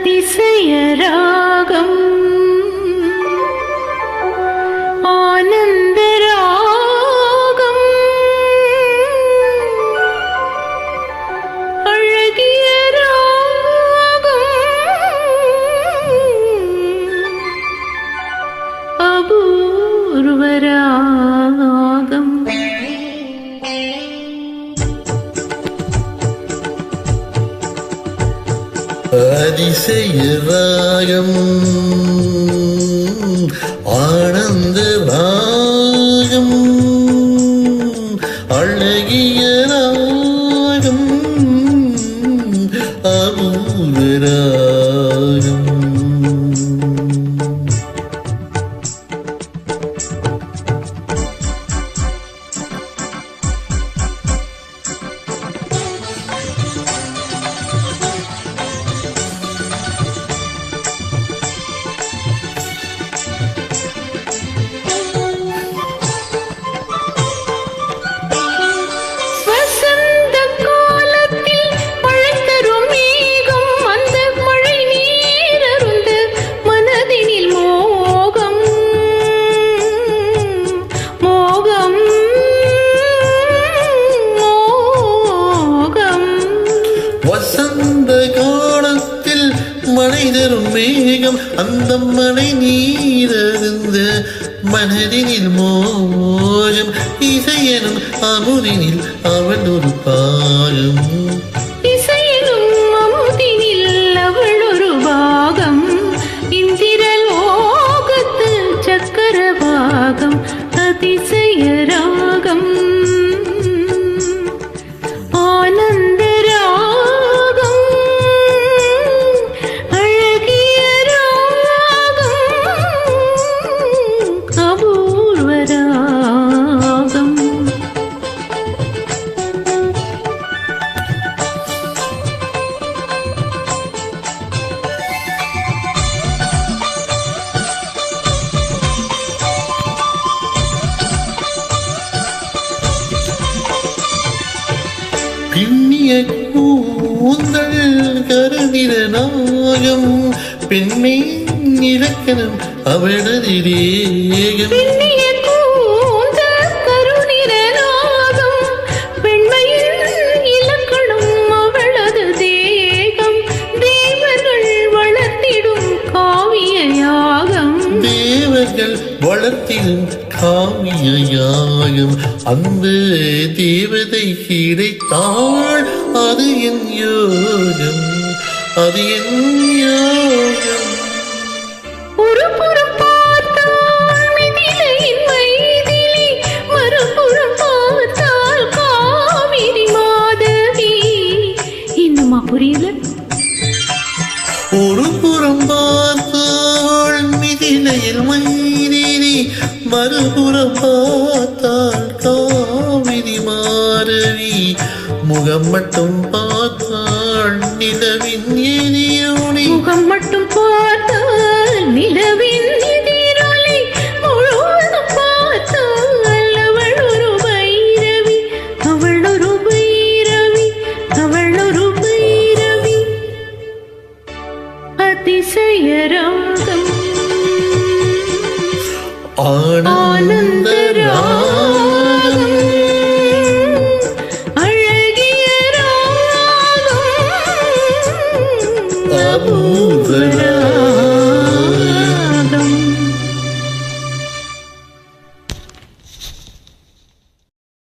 அதிசய ராகம் ஆனந்த ராகம் அழகிய ராகம் அபூர்வ ராகம் அதிசய ராகம் ஆனந்த ராகம் அழகிய ராகம் அபூர்வ ராகம் வசந்த காலத்தில் மழை தரும் மேகம் அந்த மழை நீரருந்த மனதினில் மோகம் இசையனும் அமுதினில் அவள் ஒரு பாகம் இசையனும் அமுதினில் அவள் ஒரு பாகம் இந்திரலோகத்து சக்கர பாகம் அதிசய ராகம் ஆனந்த பின்னிய கூந்தல் கருதிர நாகம் பெண்ணை இலக்கணம் அவளது தேகம் பின்னிய கூந்தல் கருநிற நாகம் பெண்மையின் இலக்கணம் அவளது தேகம் தேவர்கள் வளர்த்திடும் காவிய யாகம் தேவர்கள் வளர்த்திடும் காவிய யாகம் அந்த தேவதை கிடைத்தாள் அது என் யோகம் அது என் யோகம் ஒரு புறம் பார்த்தால் மிதிலையின் மைதிலி மறுபுறம் பார்த்தால் காவிரி மாதவி இன்னுமா புரியல ஒரு புறம் பார்த்தாள் மிதிலையில் மைதிலி மறுபுறம் பார்த்தாள் காவிரி மாதவி முகம் மட்டும்